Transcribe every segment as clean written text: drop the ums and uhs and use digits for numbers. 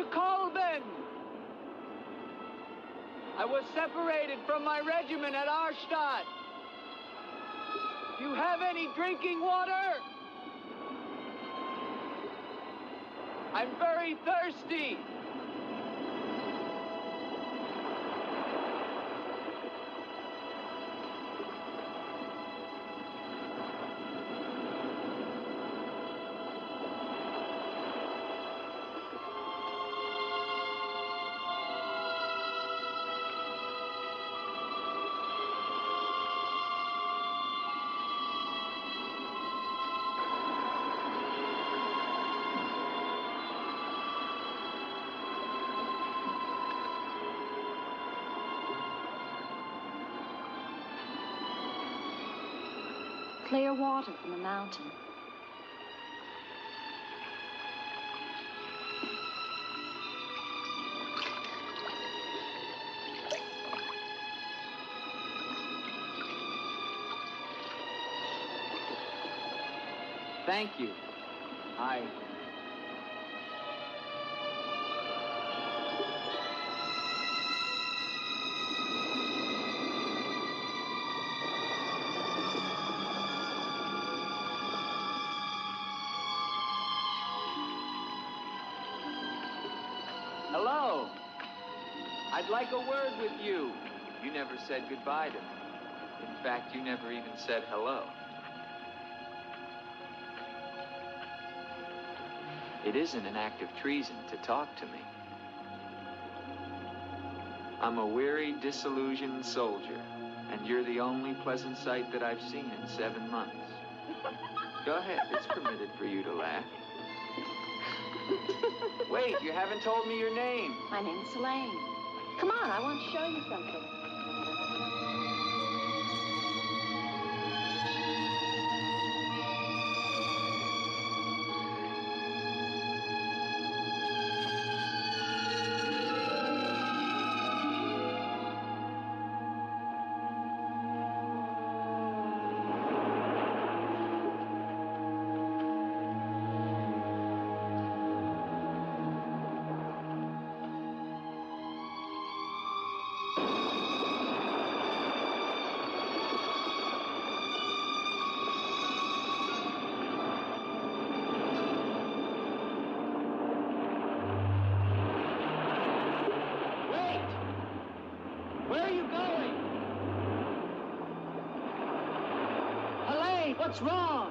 to Coldon. I was separated from my regiment at Arstadt. Do you have any drinking water? I'm very thirsty. Clear water from the mountain. Thank you. Hello. I'd like a word with you. You never said goodbye to me. In fact, you never even said hello. It isn't an act of treason to talk to me. I'm a weary, disillusioned soldier, and you're the only pleasant sight that I've seen in 7 months. Go ahead, it's permitted for you to laugh. Wait, you haven't told me your name. My name's Elaine. Come on, I want to show you something. What's wrong?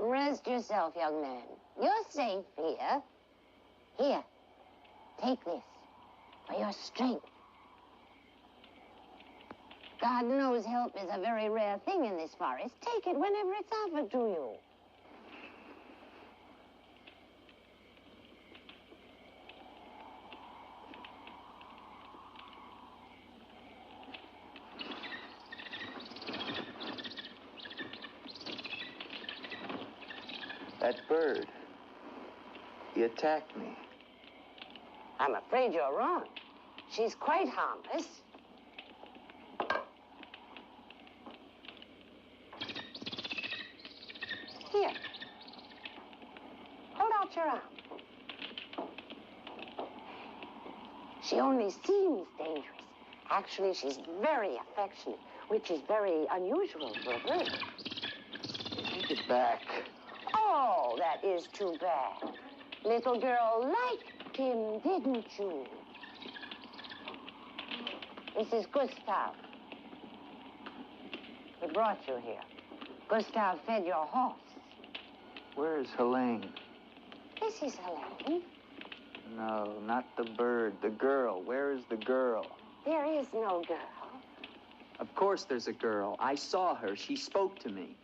Rest yourself, young man. You're safe here. Here, take this for your strength. God knows help is a very rare thing in this forest. Take it whenever it's offered to you. That bird, She attacked me. I'm afraid you're wrong. She's quite harmless. Here. Hold out your arm. She only seems dangerous. Actually, she's very affectionate, which is very unusual for a bird. Take it back. Oh, that is too bad. Little girl liked him, didn't you? This is Gustav. He brought you here. Gustav fed your horse. Where's Helene? This is Helene. No, not the bird. The girl. Where is the girl? There is no girl. Of course there's a girl. I saw her. She spoke to me.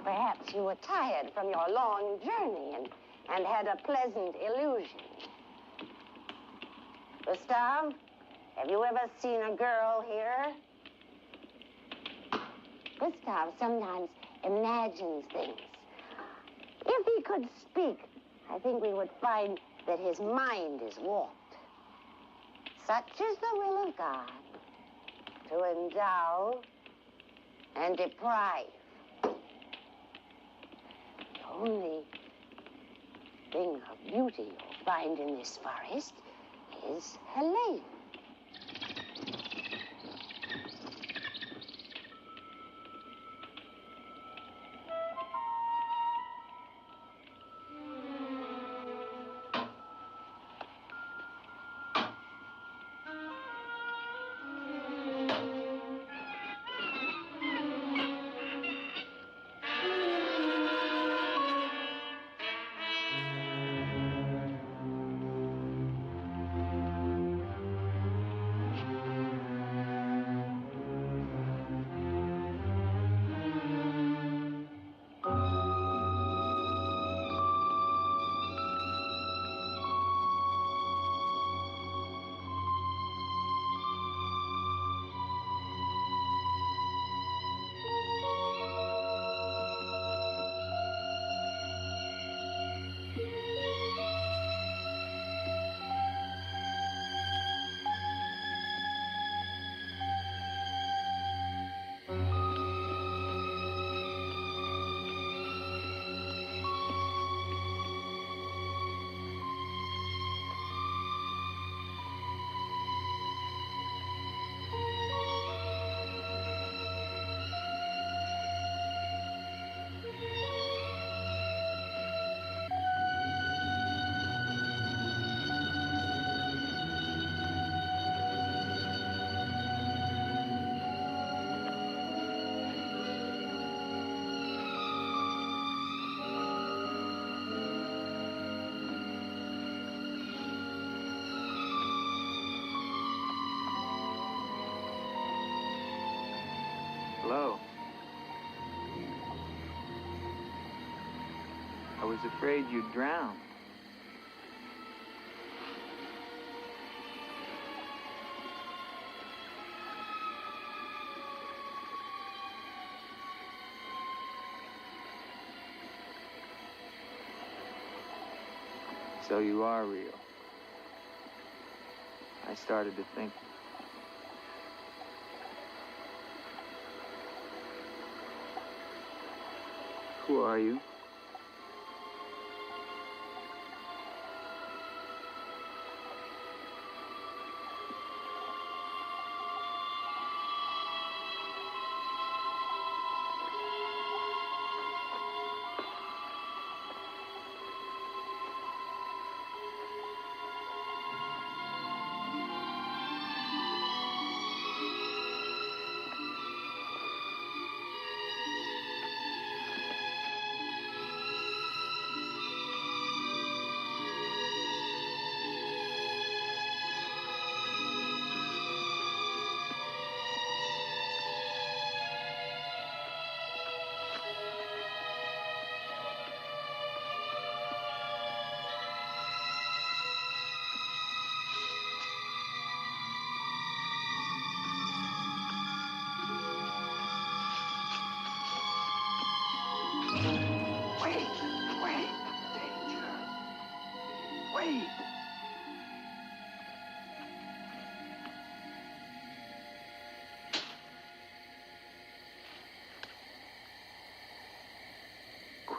Perhaps you were tired from your long journey and had a pleasant illusion. Gustav, have you ever seen a girl here? Gustav sometimes imagines things. If he could speak, I think we would find that his mind is warped. Such is the will of God, to endow and deprive. The only thing of beauty you'll find in this forest is Helene. Hello. I was afraid you'd drown. So you are real. I started to think. Who are you?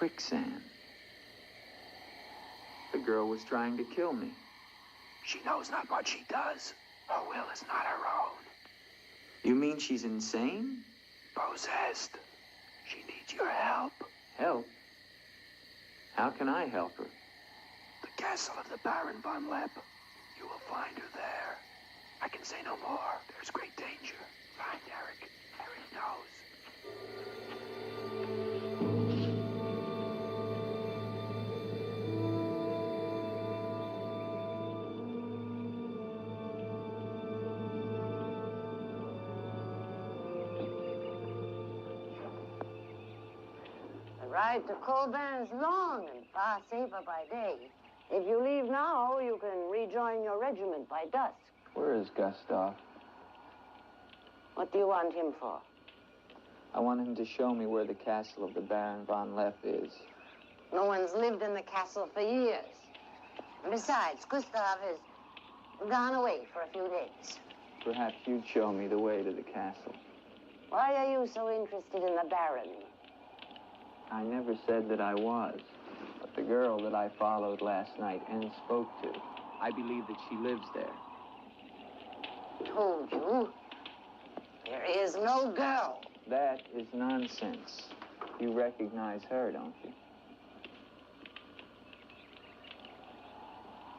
quicksand. The girl was trying to kill me. She knows not what she does. Her will is not her own. You mean she's insane? Possessed. She needs your help. Help? How can I help her? The castle of the Baron Von Leppe. You will find her there. I can say no more. There's great danger. Find Eric. Eric knows. The ride to Coldon is long and far safer by day. If you leave now, you can rejoin your regiment by dusk. Where is Gustav? What do you want him for? I want him to show me where the castle of the Baron Von Leppe is. No one's lived in the castle for years. And besides, Gustav has gone away for a few days. Perhaps you'd show me the way to the castle. Why are you so interested in the Baron? I never said that I was. But the girl that I followed last night and spoke to, I believe that she lives there. Told you. There is no girl. That is nonsense. You recognize her, don't you?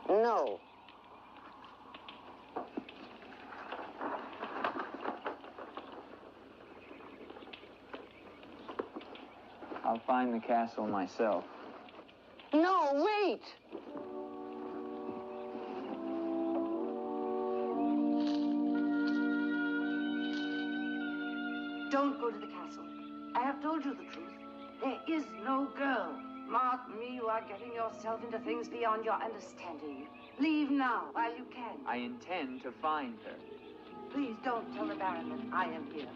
No. I'll find the castle myself. No, wait! Don't go to the castle. I have told you the truth. There is no girl. Mark me, you are getting yourself into things beyond your understanding. Leave now, while you can. I intend to find her. Please don't tell the Baron that I am here.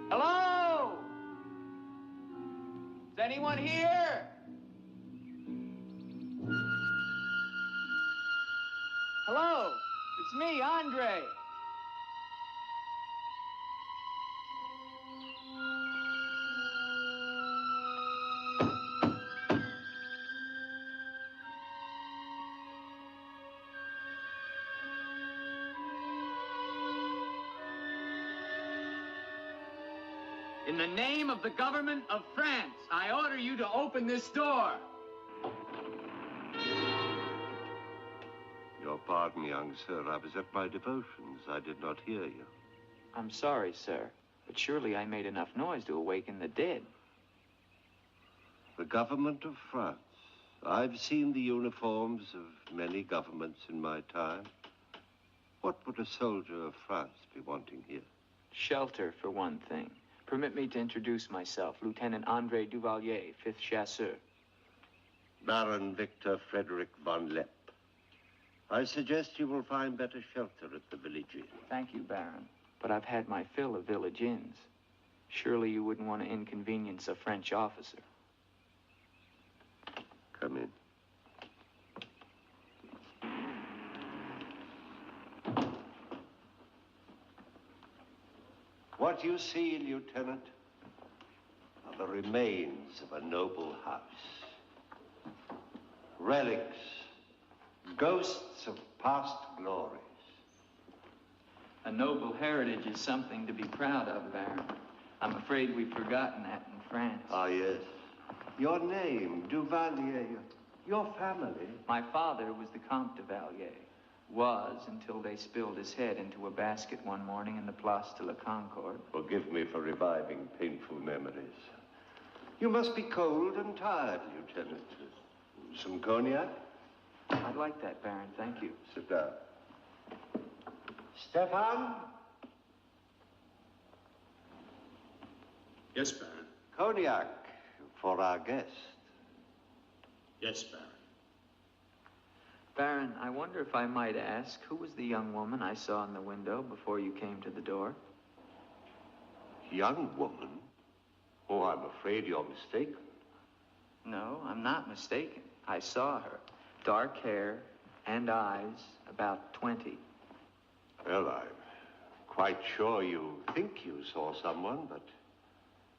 Hello? Is anyone here? Hello? It's me, Andre. In the name of the government of France, I order you to open this door. Your pardon, young sir. I was at my devotions. I did not hear you. I'm sorry, sir, but surely I made enough noise to awaken the dead. The government of France. I've seen the uniforms of many governments in my time. What would a soldier of France be wanting here? Shelter, for one thing. Permit me to introduce myself, Lieutenant Andre Duvalier, 5th Chasseur. Baron Victor Frederick Von Leppe. I suggest you will find better shelter at the village inn. Thank you, Baron. But I've had my fill of village inns. Surely you wouldn't want to inconvenience a French officer. Come in. What you see, Lieutenant, are the remains of a noble house. Relics, ghosts of past glories. A noble heritage is something to be proud of, Baron. I'm afraid we've forgotten that in France. Ah, yes. Your name, Duvalier, your family. My father was the Comte Duvalier. Was until they spilled his head into a basket one morning in the Place de la Concorde. Forgive me for reviving painful memories. You must be cold and tired, Lieutenant. Some cognac? I'd like that, Baron. Thank you. Sit down. Stefan? Yes, Baron. Cognac for our guest. Yes, Baron. Baron, I wonder if I might ask, who was the young woman I saw in the window before you came to the door? Young woman? Oh, I'm afraid you're mistaken. No, I'm not mistaken. I saw her. Dark hair and eyes, about 20. Well, I'm quite sure you think you saw someone, but...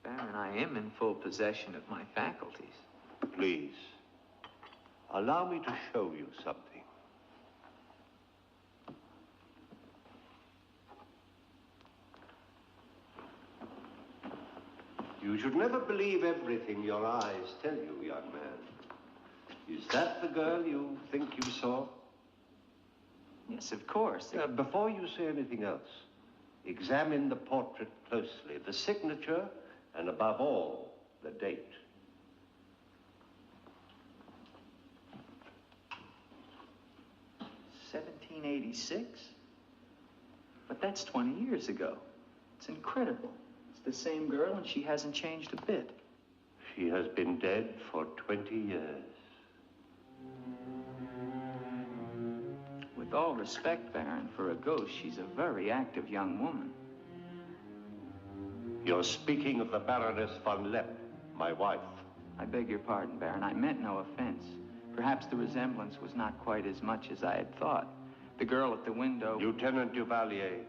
Baron, I am in full possession of my faculties. Please, allow me to show you something. You should never believe everything your eyes tell you, young man. Is that the girl you think you saw? Yes, of course. Before you say anything else, examine the portrait closely, the signature, and above all, the date. $1786? But that's 20 years ago. It's incredible. It's the same girl and she hasn't changed a bit. She has been dead for 20 years. With all respect, Baron, for a ghost, she's a very active young woman. You're speaking of the Baroness Von Leppe, my wife. I beg your pardon, Baron. I meant no offense. Perhaps the resemblance was not quite as much as I had thought. The girl at the window... Lieutenant Duvalier,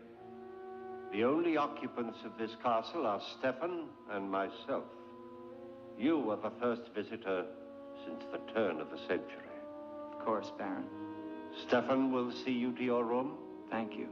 the only occupants of this castle are Stefan and myself. You are the first visitor since the turn of the century. Of course, Baron. Stefan will see you to your room. Thank you.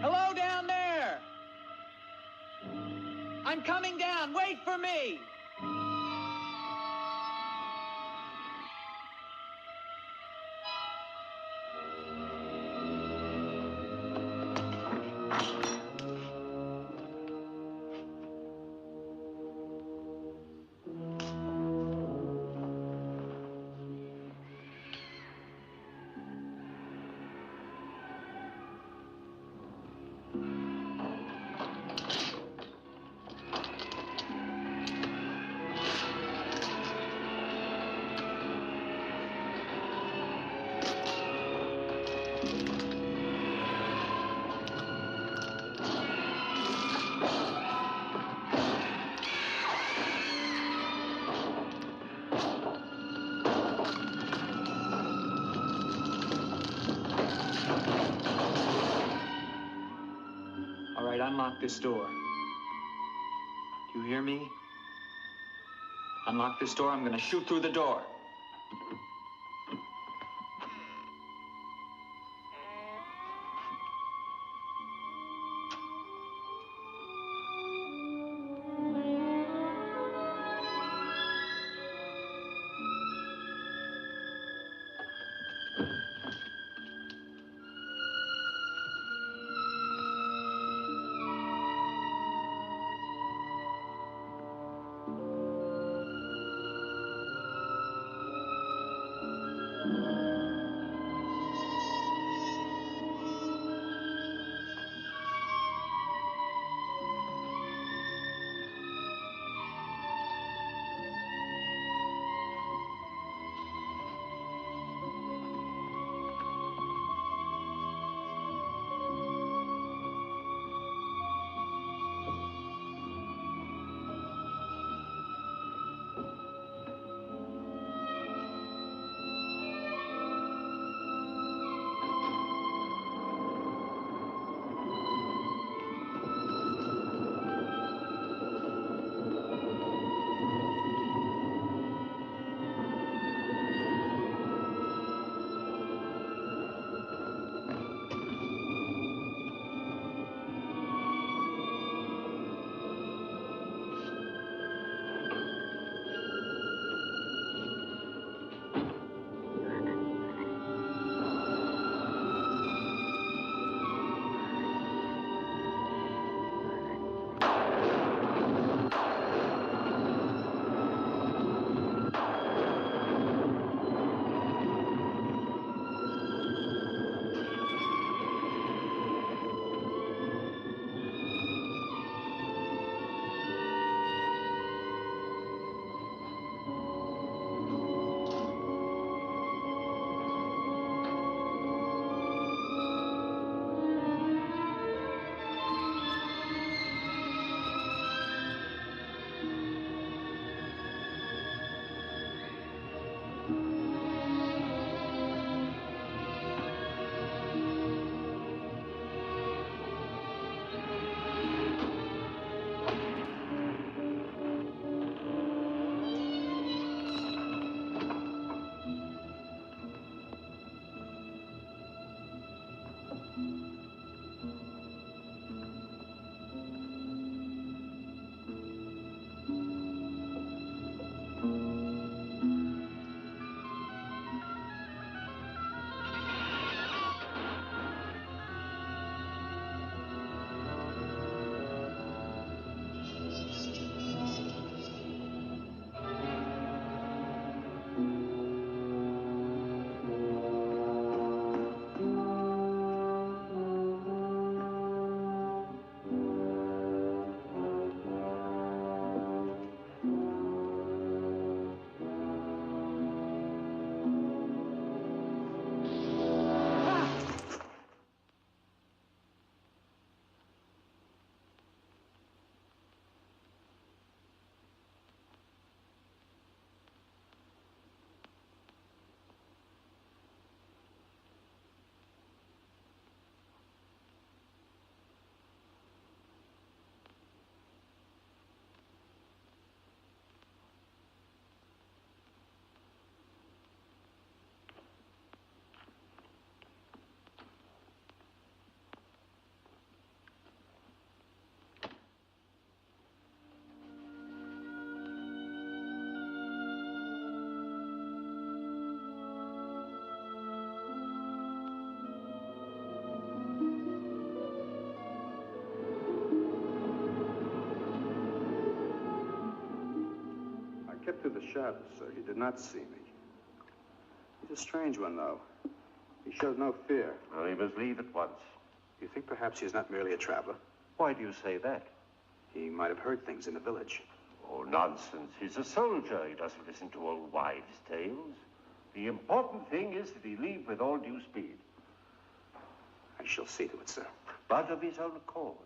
Hello down there! I'm coming down. Wait for me! All right, unlock this door. Do you hear me? Unlock this door, I'm gonna shoot through the door. Kept through the shadows, sir. He did not see me. He's a strange one, though. He showed no fear. Well, he must leave at once. You think perhaps he's not merely a traveler? Why do you say that? He might have heard things in the village. Oh, nonsense. He's a soldier. He doesn't listen to old wives' tales. The important thing is that he leave with all due speed. I shall see to it, sir. But of his own accord.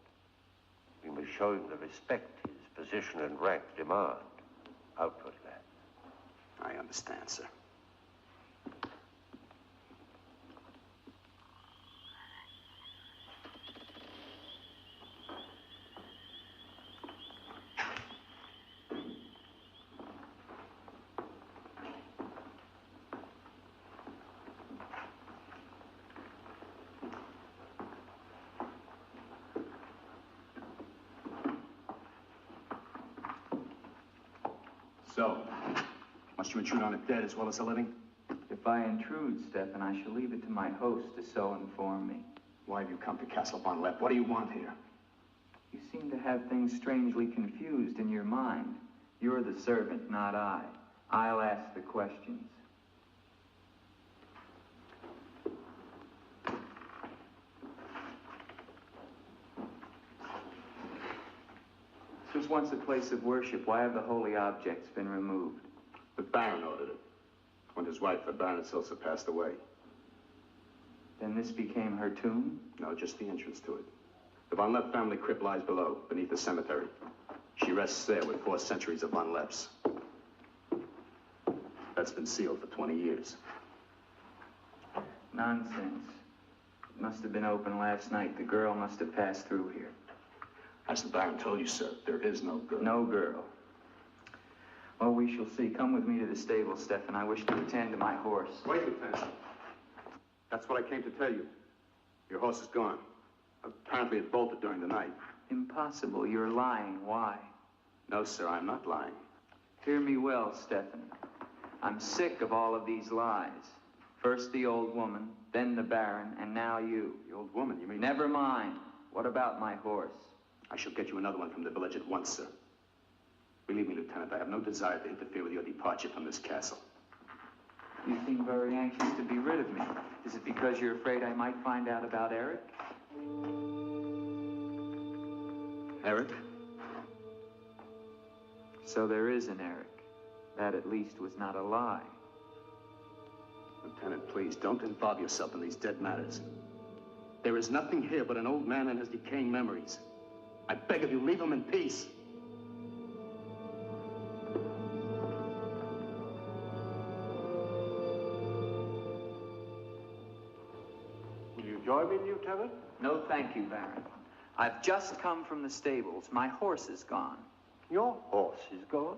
We must show him the respect his position and rank demand outwardly. I understand, sir. So, must you intrude on the dead as well as the living? If I intrude, Stefan, I shall leave it to my host to so inform me. Why have you come to Castle Von Leppe? What do you want here? You seem to have things strangely confused in your mind. You're the servant, not I. I'll ask the questions. This was once a place of worship. Why have the holy objects been removed? The Baron ordered it. When his wife, the Baroness Ilsa, passed away. Then this became her tomb? No, just the entrance to it. The Von Leppe family crypt lies below, beneath the cemetery. She rests there with 4 centuries of Von Leppes. That's been sealed for 20 years. Nonsense. It must have been open last night. The girl must have passed through here. As the Baron told you, sir, there is no girl. No girl. Well, we shall see. Come with me to the stable, Stefan. I wish to attend to my horse. Wait, Lieutenant. That's what I came to tell you. Your horse is gone. Apparently it bolted during the night. Impossible. You're lying. Why? No, sir, I'm not lying. Hear me well, Stefan. I'm sick of all of these lies. First the old woman, then the Baron, and now you. The old woman, you mean? Never mind. What about my horse? I shall get you another one from the village at once, sir. Believe me, Lieutenant, I have no desire to interfere with your departure from this castle. You seem very anxious to be rid of me. Is it because you're afraid I might find out about Eric? Eric? So there is an Eric. That at least was not a lie. Lieutenant, please, don't involve yourself in these dead matters. There is nothing here but an old man and his decaying memories. I beg of you, leave him in peace. Will you join me, Lieutenant? No, thank you, Baron. I've just come from the stables. My horse is gone. Your horse is gone?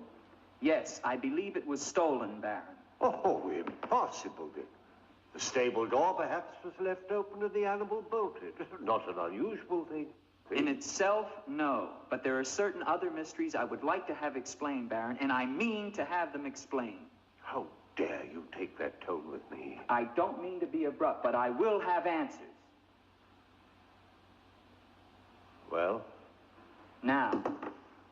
Yes, I believe it was stolen, Baron. Oh, impossible, Dick. The stable door perhaps was left open and the animal bolted. Not an unusual thing. In itself, no. But there are certain other mysteries I would like to have explained, Baron, and I mean to have them explained. How dare you take that tone with me? I don't mean to be abrupt, but I will have answers. Well? Now,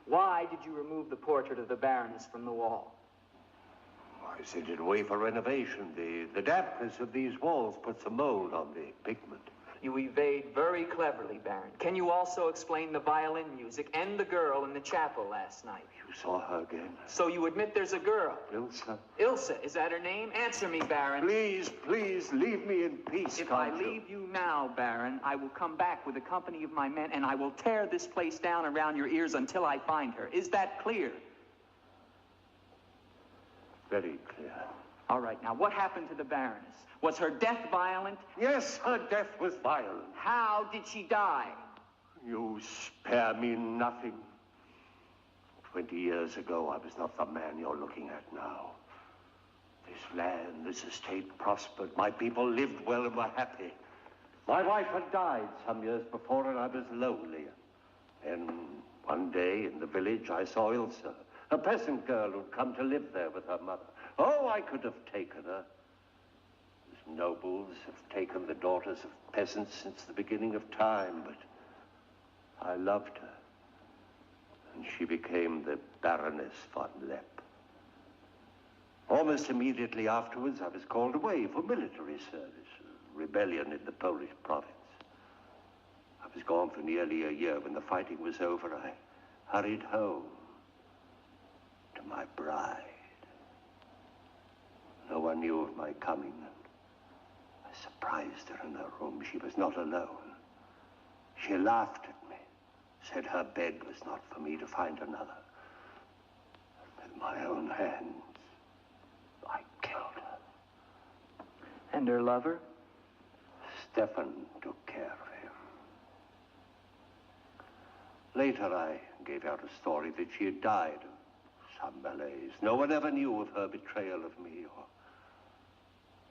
why did you remove the portrait of the Baroness from the wall? I sent it away for renovation. The dampness of these walls puts a mold on the pigment. You evade very cleverly, Baron. Can you also explain the violin music and the girl in the chapel last night? You saw her again? So you admit there's a girl? Ilsa. Ilsa, is that her name? Answer me, Baron. Please, please, leave me in peace, If I leave you now, Baron, I will come back with a company of my men, and I will tear this place down around your ears until I find her. Is that clear? Very clear. All right, now, what happened to the Baroness? Was her death violent? Yes, her death was violent. How did she die? You spare me nothing. 20 years ago, I was not the man you're looking at now. This land, this estate prospered. My people lived well and were happy. My wife had died some years before, and I was lonely. And one day in the village, I saw Ilsa, a peasant girl who'd come to live there with her mother. Oh, I could have taken her. Nobles have taken the daughters of peasants since the beginning of time, but I loved her. And she became the Baroness Von Leppe. Almost immediately afterwards, I was called away for military service, a rebellion in the Polish province. I was gone for nearly a year. When the fighting was over, I hurried home to my bride. No one knew of my coming. I surprised her in her room. She was not alone. She laughed at me, said her bed was not for me to find another. With my own hands, I killed her. And her lover? Stefan took care of him. Later, I gave out a story that she had died of some malaise. No one ever knew of her betrayal of me, or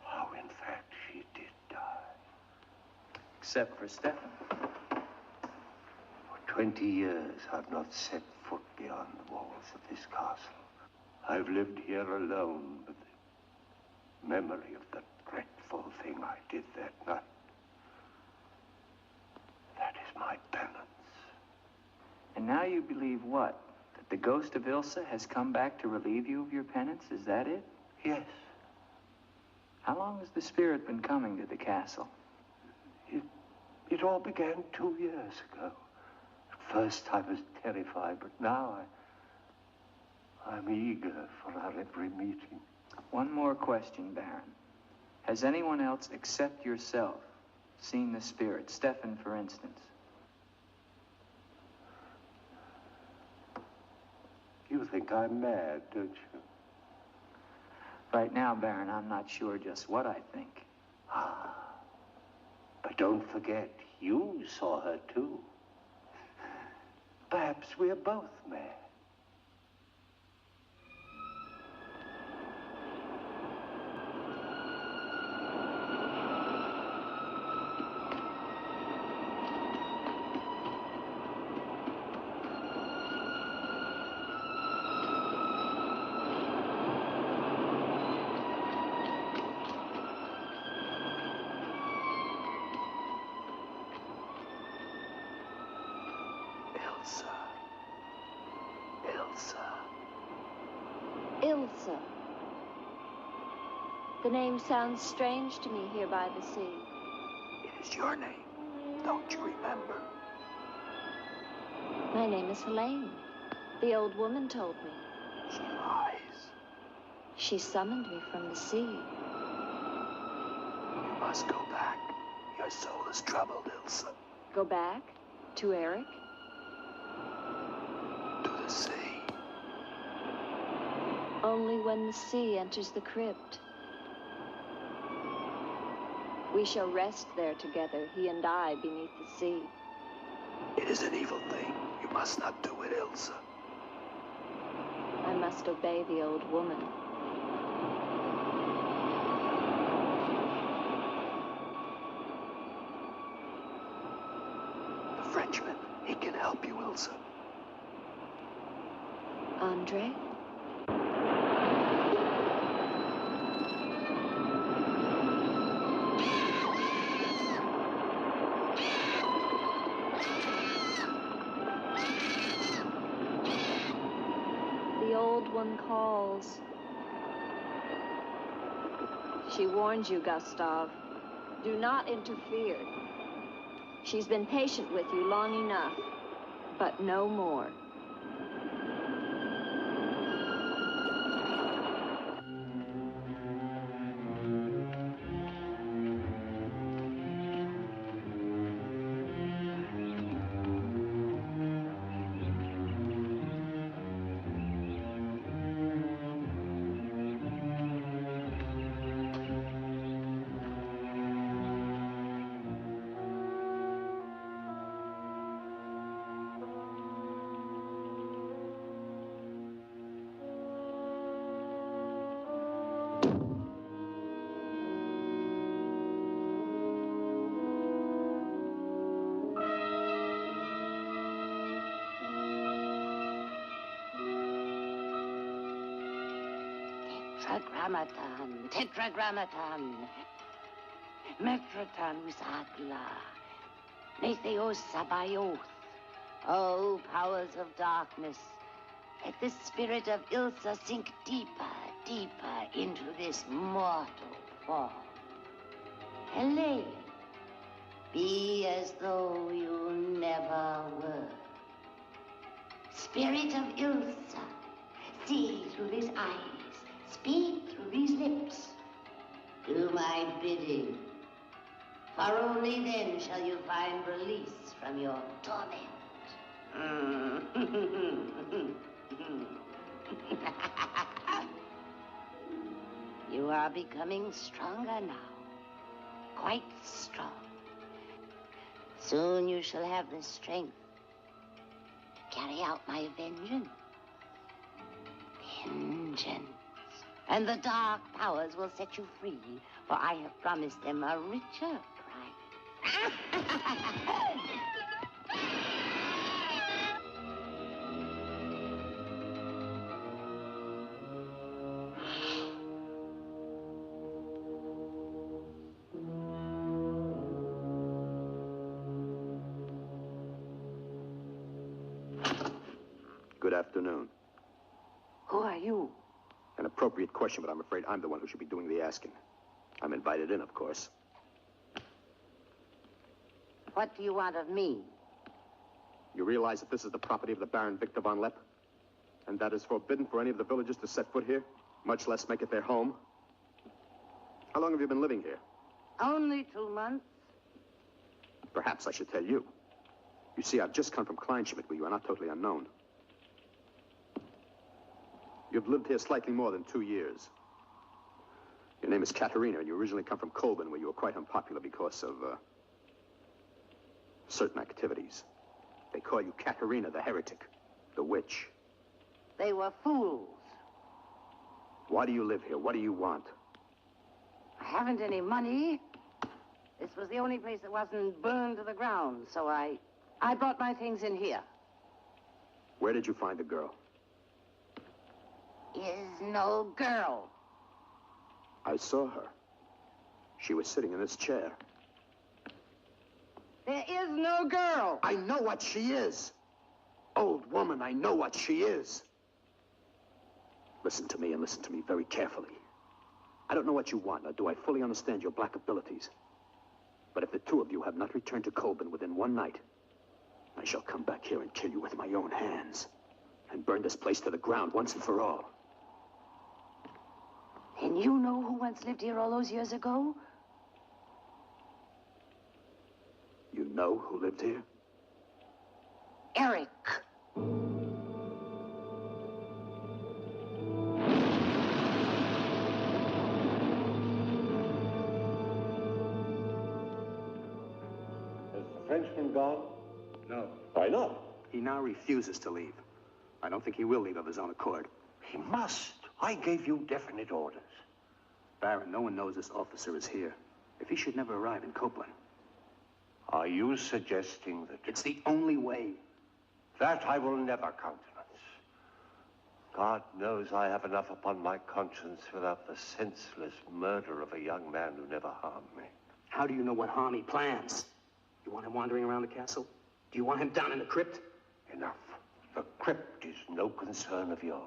how, in fact, she did die. Except for Stefan. For 20 years, I've not set foot beyond the walls of this castle. I've lived here alone with the memory of the dreadful thing I did that night. That is my penance. And now you believe what? That the ghost of Ilsa has come back to relieve you of your penance? Is that it? Yes. How long has the spirit been coming to the castle? It all began 2 years ago. At first I was terrified, but now I'm eager for our every meeting. One more question, Baron. Has anyone else except yourself seen the spirit? Stefan, for instance. You think I'm mad, don't you? Right now, Baron, I'm not sure just what I think. Ah. But don't forget, you saw her too. Perhaps we're both mad. Ilsa. The name sounds strange to me here by the sea. It is your name. Don't you remember? My name is Helene. The old woman told me. She lies. She summoned me from the sea. You must go back. Your soul is troubled, Ilsa. Go back? To Eric? To the sea. Only when the sea enters the crypt. We shall rest there together, he and I, beneath the sea. It is an evil thing. You must not do it, Ilsa. I must obey the old woman. The Frenchman, he can help you, Ilsa. Andre? The old one calls. She warns you, Gustave. Do not interfere. She's been patient with you long enough, but no more. Tetragrammaton, tetragrammaton. Metraton usagla. Metheos sabayoth. O powers of darkness, let the spirit of Ilsa sink deeper, deeper into this mortal form. Helene, be as though you never were. Spirit of Ilsa, see through these eyes, speak through these lips. Do my bidding, for only then shall you find release from your torment. You are becoming stronger now. Quite strong. Soon you shall have the strength to carry out my vengeance. Vengeance. And the dark powers will set you free, for I have promised them a richer prize. Good afternoon. Who are you? An appropriate question, but I'm afraid I'm the one who should be doing the asking. I'm invited in, of course. What do you want of me? You realize that this is the property of the Baron Victor Von Leppe? And that is forbidden for any of the villagers to set foot here, much less make it their home? How long have you been living here? Only 2 months. Perhaps I should tell you. You see, I've just come from Kleinschmidt, where you are not totally unknown. You've lived here slightly more than 2 years. Your name is Katerina, and you originally come from Coldon, where you were quite unpopular because of, certain activities. They call you Katerina the heretic, the witch. They were fools. Why do you live here? What do you want? I haven't any money. This was the only place that wasn't burned to the ground, so I brought my things in here. Where did you find the girl? Is no girl. I saw her. She was sitting in this chair. There is no girl. I know what she is. Old woman, I know what she is. Listen to me, and listen to me very carefully. I don't know what you want, nor do I fully understand your black abilities. But if the two of you have not returned to Coldon within one night, I shall come back here and kill you with my own hands, and burn this place to the ground once and for all. And you know who once lived here all those years ago? You know who lived here? Eric. Has the Frenchman gone? No. Why not? He now refuses to leave. I don't think he will leave of his own accord. He must. I gave you definite orders. Baron, no one knows this officer is here. If he should never arrive in Copeland. Are you suggesting that... It's the only way. That I will never countenance. God knows I have enough upon my conscience without the senseless murder of a young man who never harmed me. How do you know what harm he plans? You want him wandering around the castle? Do you want him down in the crypt? Enough. The crypt is no concern of yours.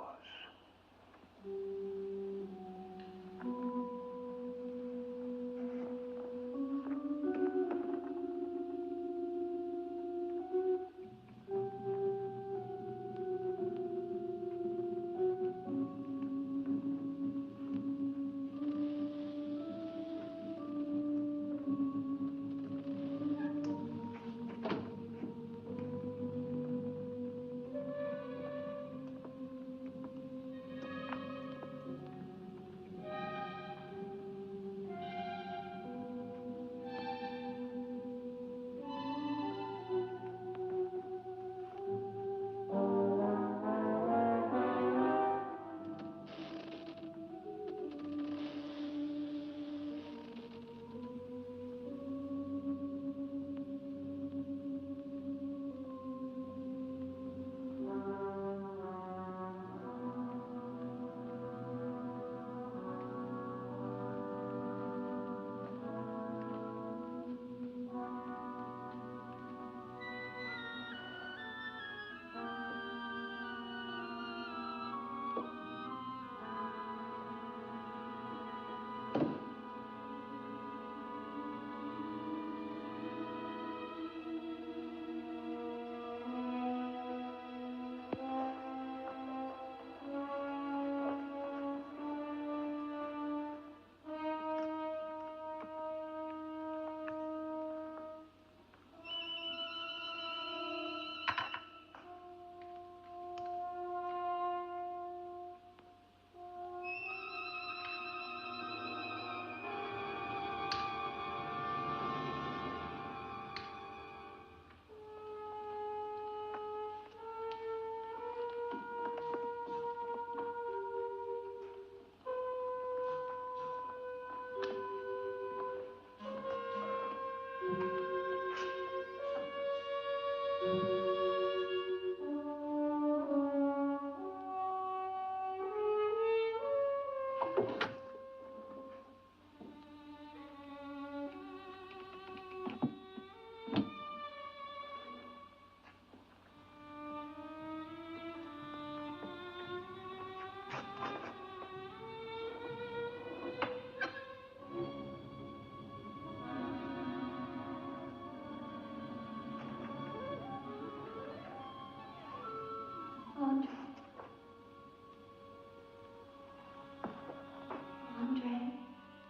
Andre,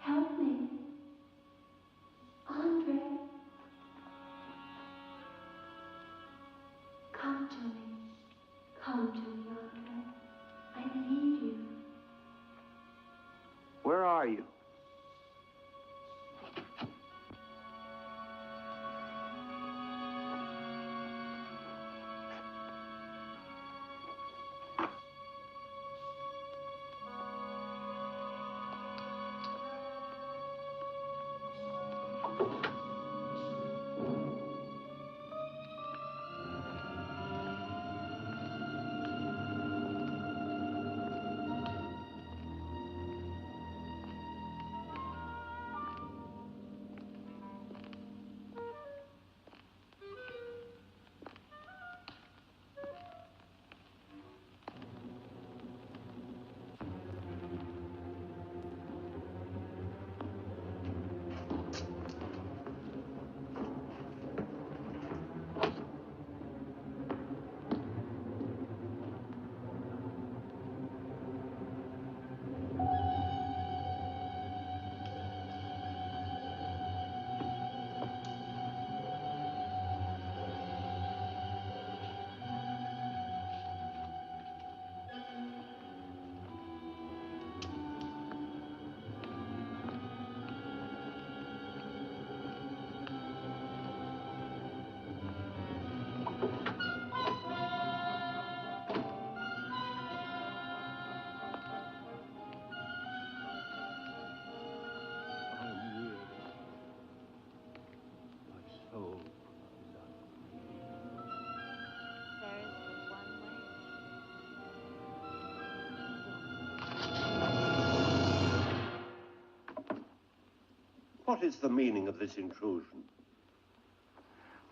help me. Andre, come to me. Come to me, Andre. I need you. Where are you? What is the meaning of this intrusion?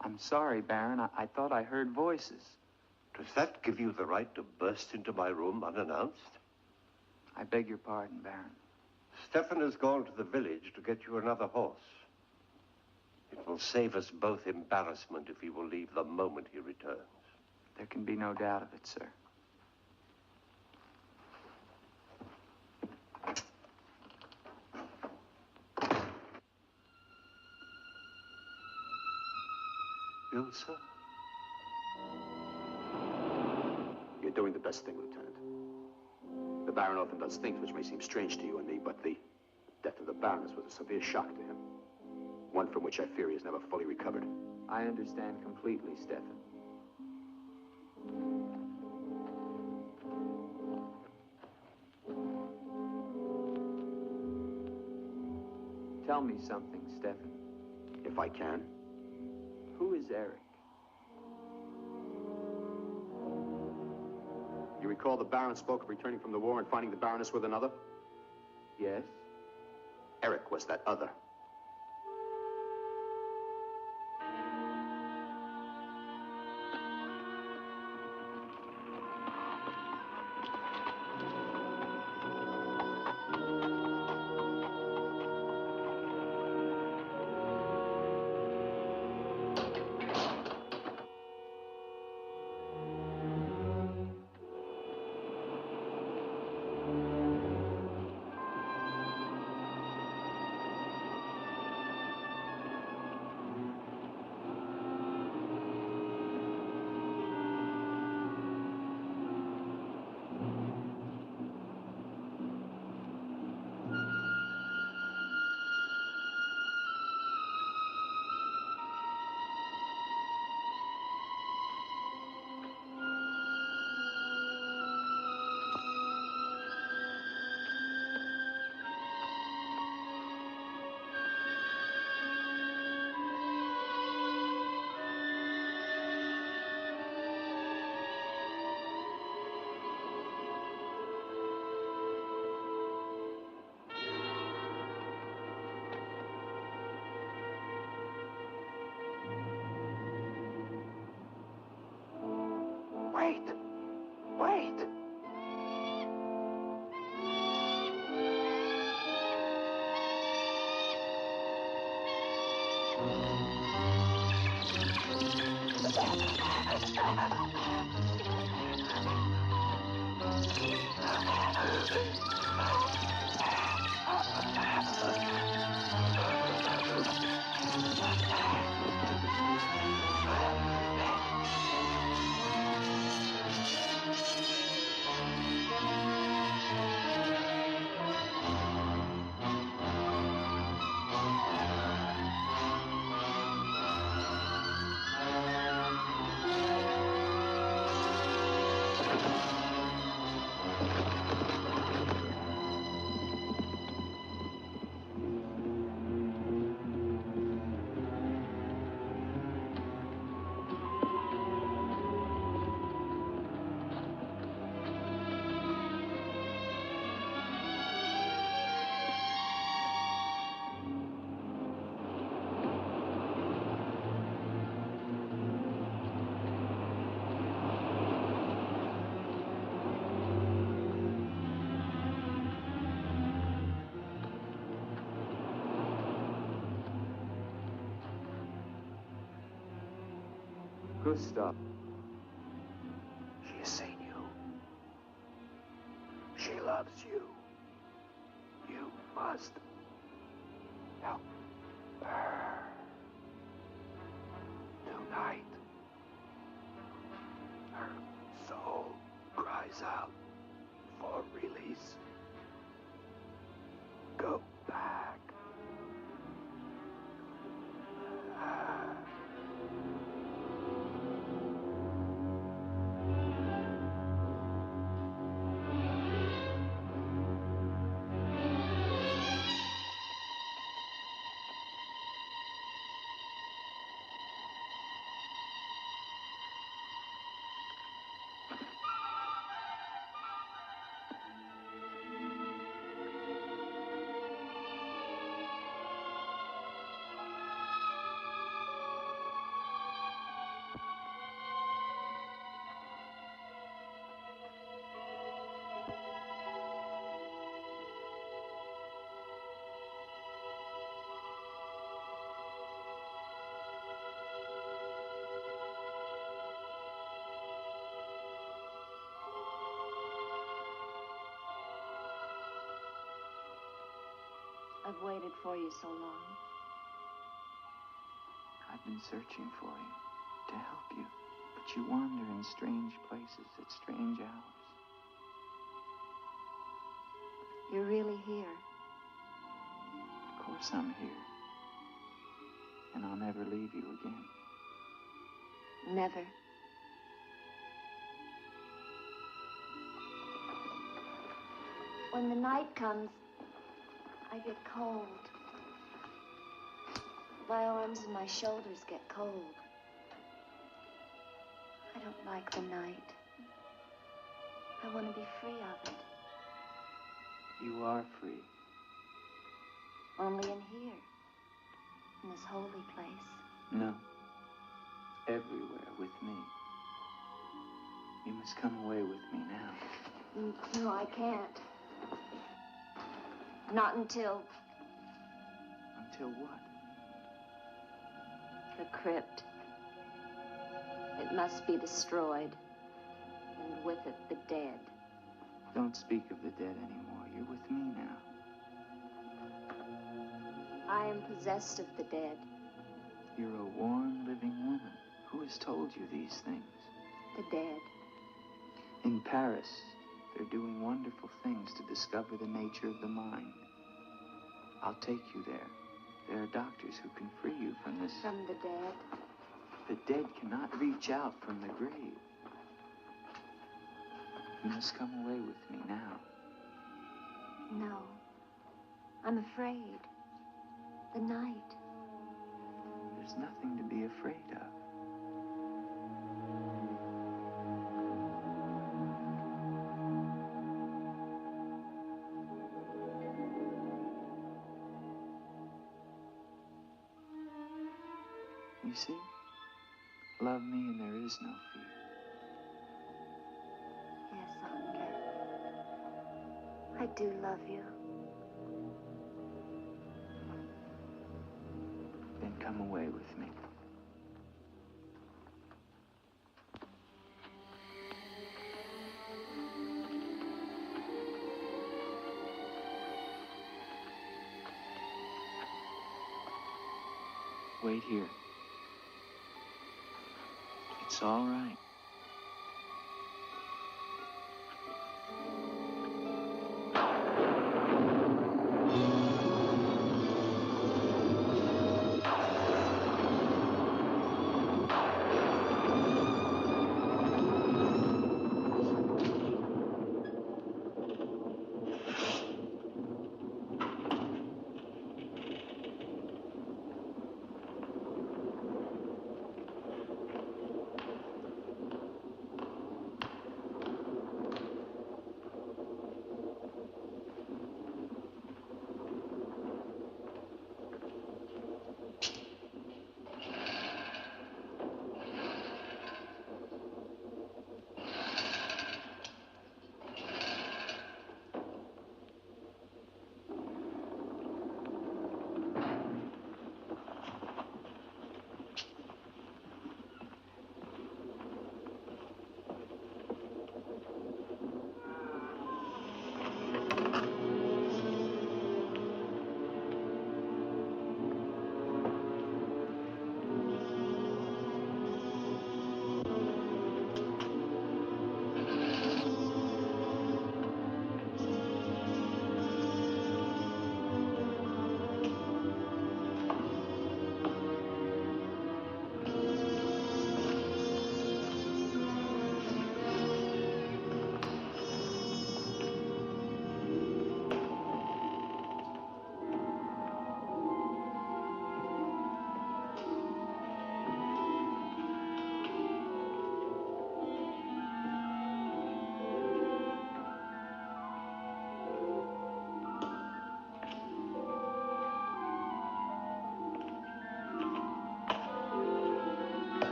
I'm sorry, Baron. I thought I heard voices. Does that give you the right to burst into my room unannounced? I beg your pardon, Baron. Stefan has gone to the village to get you another horse. It will save us both embarrassment if he will leave the moment he returns. There can be no doubt of it, sir. Ilsa? You're doing the best thing, Lieutenant. The Baron often does things which may seem strange to you and me, but the death of the Baroness was a severe shock to him. One from which I fear he has never fully recovered. I understand completely, Stefan. Tell me something, Stefan. If I can. Who is Eric? You recall the Baron spoke of returning from the war and finding the Baroness with another? Yes? Eric was that other. Wait. Wait. Gustav. She has seen you. She loves you. You must help her. Tonight, her soul cries out for release. Go back. I've waited for you so long. I've been searching for you to help you, but you wander in strange places at strange hours. You're really here. Of course I'm here. And I'll never leave you again. Never. When the night comes, I get cold. My arms and my shoulders get cold. I don't like the night. I want to be free of it. You are free. Only in here, in this holy place. No. Everywhere with me. You must come away with me now. No, I can't. Not until... Until what? The crypt. It must be destroyed. And with it, the dead. Don't speak of the dead anymore. You're with me now. I am possessed of the dead. You're a warm, living woman. Who has told you these things? The dead. In Paris, they're doing wonderful things to discover the nature of the mind. I'll take you there. There are doctors who can free you from this. From the dead. The dead cannot reach out from the grave. You must come away with me now. No. I'm afraid. The night. There's nothing to be afraid of. You see? Love me and there is no fear. Yes, Andre. I do love you. Then come away with me. Wait here. It's all right.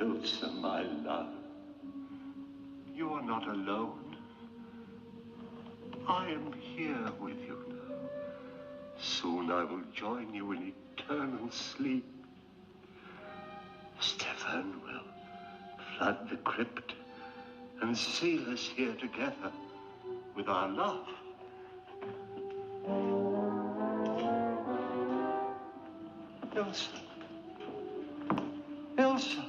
Ilsa, my love, you are not alone. I am here with you now. Soon I will join you in eternal sleep. Stefan will flood the crypt and seal us here together with our love. Ilsa. Ilsa.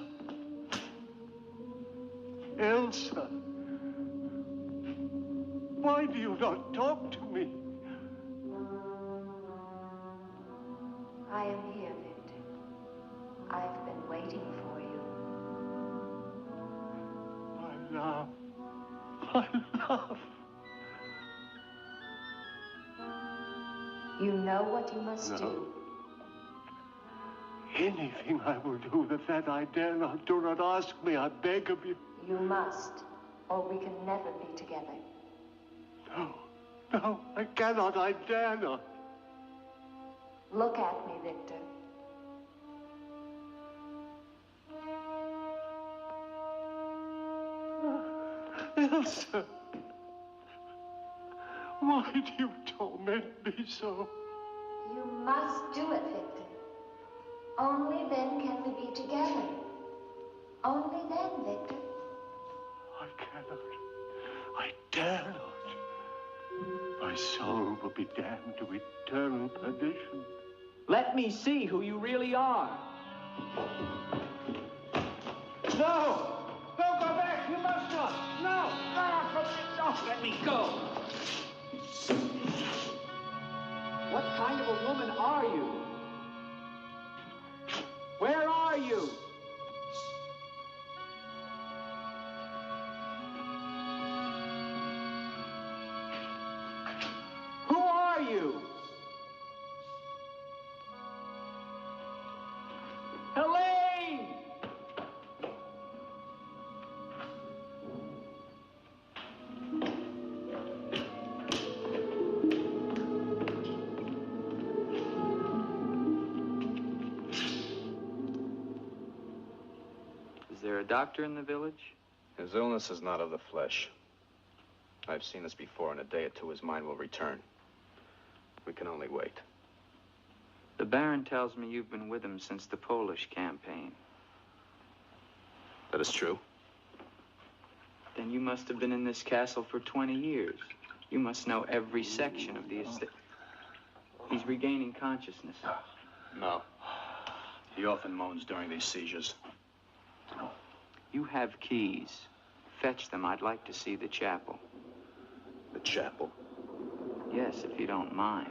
Ilsa. Why do you not talk to me? I am here, Victor. I've been waiting for you. My love. My love. You know what you must do. Anything I will do that I dare not. Do not ask me, I beg of you. You must, or we can never be together. No, I cannot, I dare not. Look at me, Victor. Ilsa, why do you torment me so? You must do it, Victor. Only then can we be together. Only then, Victor. I cannot. I dare not. My soul will be damned to eternal perdition. Let me see who you really are. No! Don't go back! You must not! No! No! Let me go! What kind of a woman are you? Where are you? Who are you? Helene! Is there a doctor in the village? His illness is not of the flesh. I've seen this before. In a day or two, his mind will return. We can only wait. The Baron tells me you've been with him since the Polish campaign. That is true. Then you must have been in this castle for 20 years. You must know every section of the estate. He's regaining consciousness. No. He often moans during these seizures. You have keys. Fetch them. I'd like to see the chapel. The chapel? Yes, if you don't mind.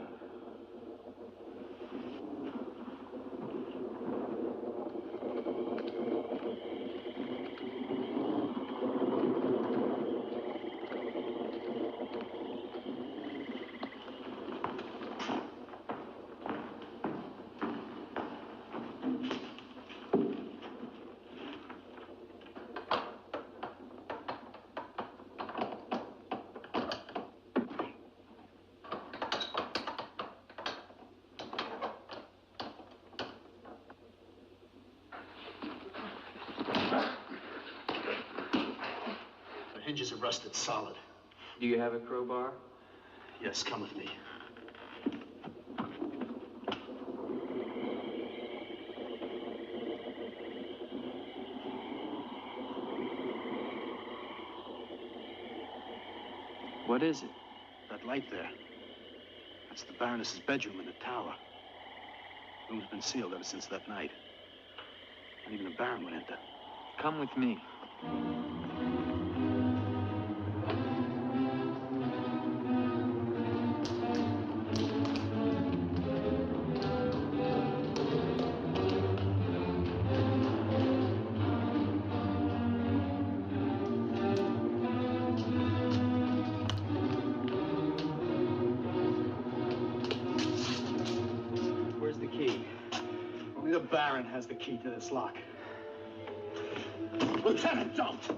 Hinges are rusted solid. Do you have a crowbar? Yes, come with me. What is it? That light there. That's the Baroness's bedroom in the tower. The room's been sealed ever since that night. Not even the Baron would enter. Come with me. Only the Baron has the key to this lock. Lieutenant, don't! If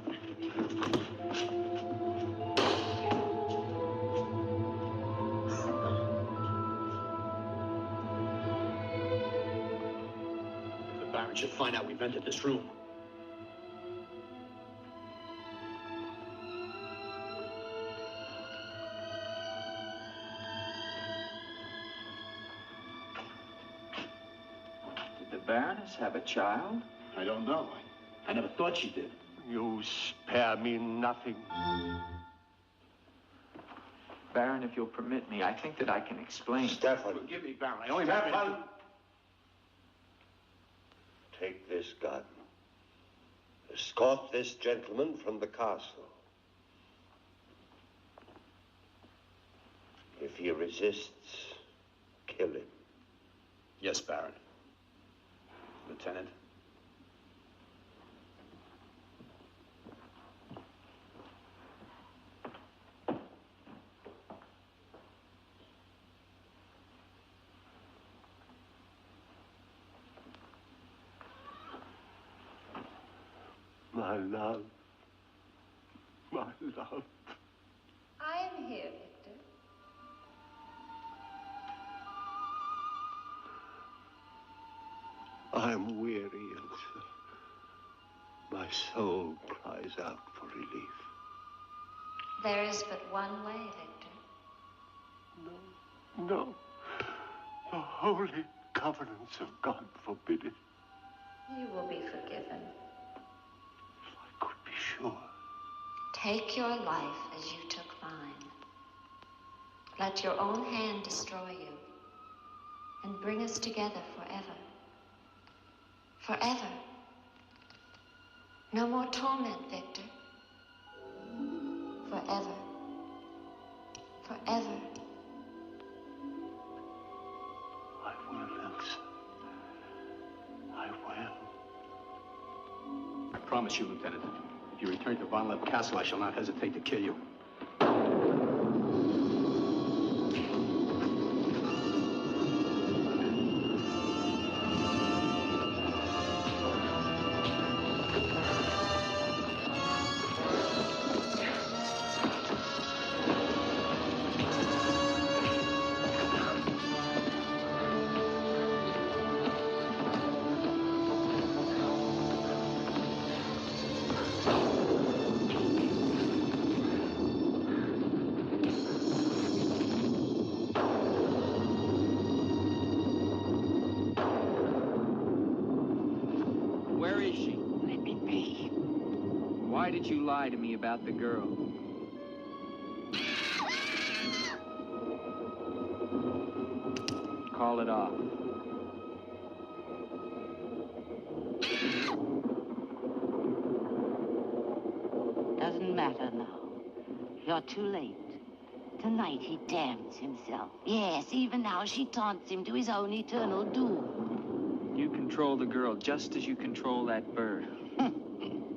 the Baron should find out we've entered this room. Baroness have a child? I don't know. I never thought she did. You spare me nothing. Baron, if you'll permit me, I think that I can explain. Stefan. Forgive me, Baron. I only Stefan! Take this gun. Escort this gentleman from the castle. If he resists, kill him. Yes, Baron. Lieutenant. My love. My love. I am here, Victor. I'm weary, Ilsa. My soul cries out for relief. There is but one way, Victor. No. The holy covenants of God forbid it. You will be forgiven. If I could be sure. Take your life as you took mine. Let your own hand destroy you and bring us together forever. Forever. No more torment, Victor. Forever. Forever. I will, Elsa. I will. I promise you, Lieutenant, if you return to Von Leppe Castle, I shall not hesitate to kill you. Why did you lie to me about the girl? Call it off. Doesn't matter now. You're too late. Tonight he damns himself. Yes, even now she taunts him to his own eternal doom. You control the girl just as you control that bird.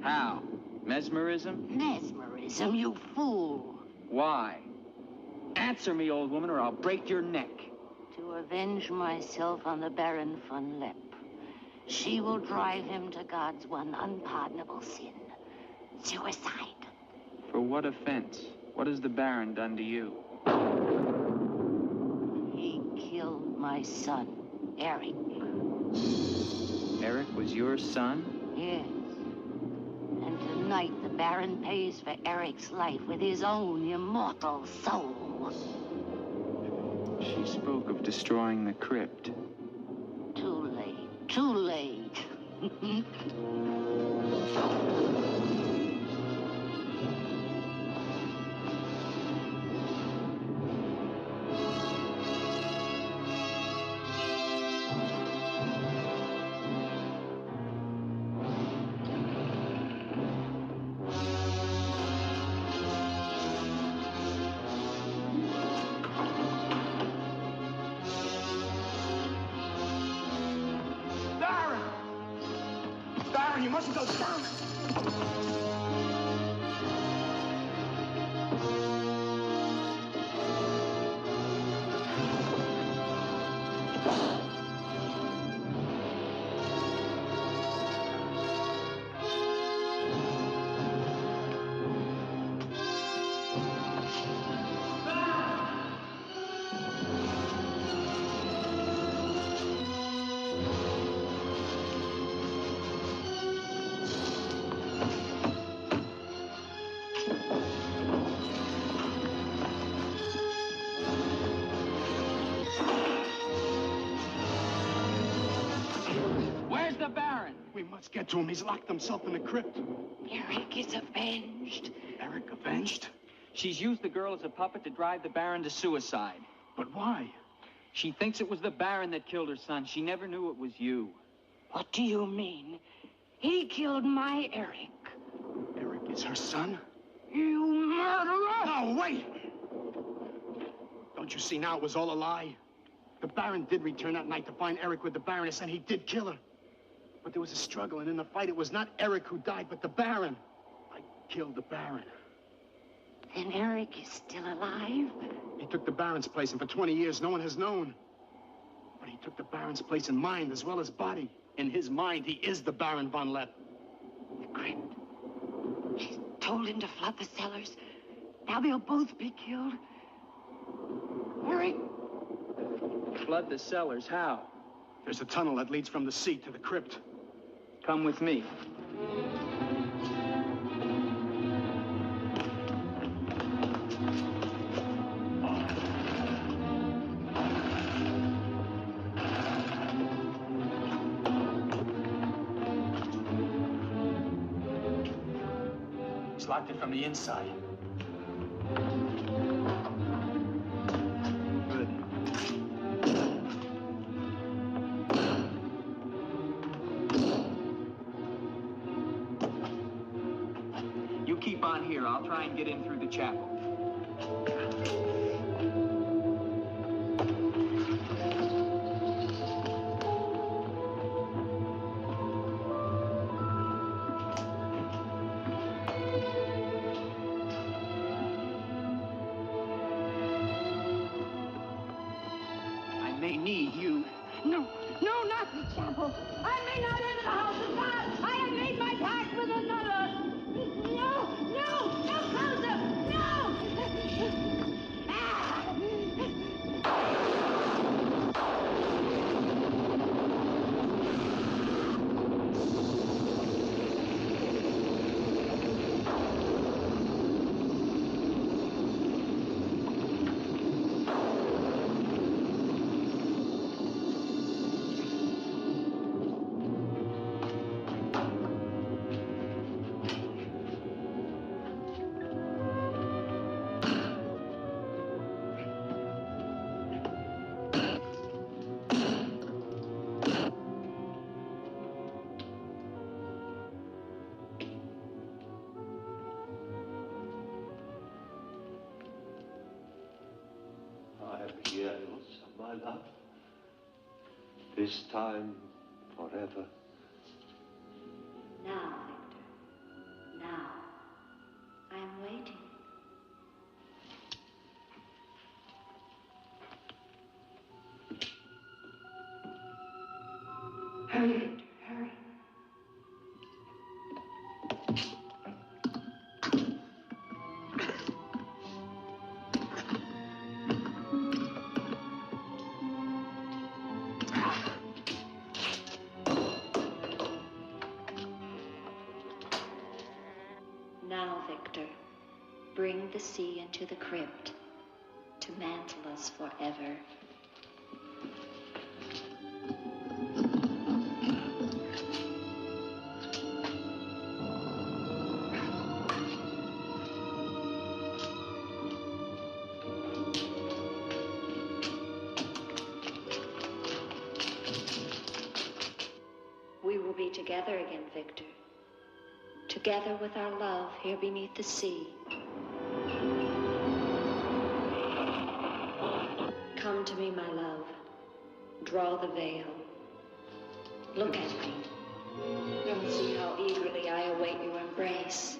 How? Mesmerism? Mesmerism, you fool. Why? Answer me, old woman, or I'll break your neck. To avenge myself on the Baron Von Leppe. She will drive him to God's one unpardonable sin. Suicide. For what offense? What has the Baron done to you? He killed my son, Eric. Eric was your son? Yes. And tonight the Baron pays for Eric's life with his own immortal soul. She spoke of destroying the crypt. Too late. Too late. Baron, you mustn't go down. Let's get to him. He's locked himself in the crypt. Eric is avenged. Eric avenged? She's used the girl as a puppet to drive the Baron to suicide. But why? She thinks it was the Baron that killed her son. She never knew it was you. What do you mean? He killed my Eric. Eric is her son? You murderer! No, wait! Don't you see now it was all a lie? The Baron did return that night to find Eric with the Baroness, and he did kill her. But there was a struggle, and in the fight, it was not Eric who died, but the Baron. I killed the Baron. Then Eric is still alive? He took the Baron's place, and for 20 years, no one has known. But he took the Baron's place in mind as well as body. In his mind, he is the Baron Von Leppe. The crypt. She's told him to flood the cellars. Now they'll both be killed. Eric. Flood the cellars? How? There's a tunnel that leads from the sea to the crypt. Come with me. He's locked it from the inside. Keep on here. I'll try and get in through the chapel. need you. No, not me, Shampoo. I may not enter the house of God. I have made my pact with another. No closer. No! Years of my love, this time forever. Now, Victor, now. I'm waiting. Hurry, Victor, hurry. Now, Victor, bring the sea into the crypt to mantle us forever. We will be together again, Victor. Together with our love here beneath the sea. Come to me, my love. Draw the veil. Look at me. And see how eagerly I await your embrace.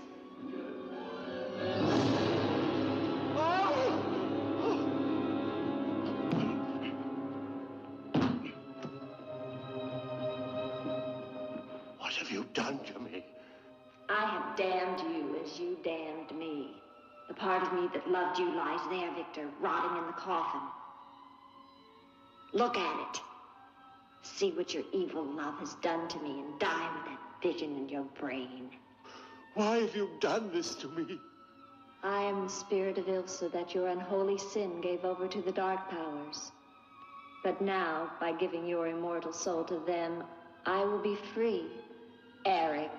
What have you done to me? I have damned you as you damned me. The part of me that loved you lies there, Victor, rotting in the coffin. Look at it. See what your evil love has done to me and die with that vision in your brain. Why have you done this to me? I am the spirit of Ilsa that your unholy sin gave over to the dark powers. But now, by giving your immortal soul to them, I will be free, Eric.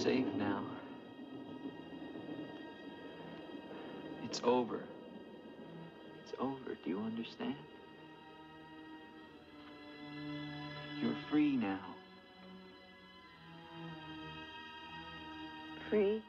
safe now. It's over. It's over. Do you understand? You're free now. Free?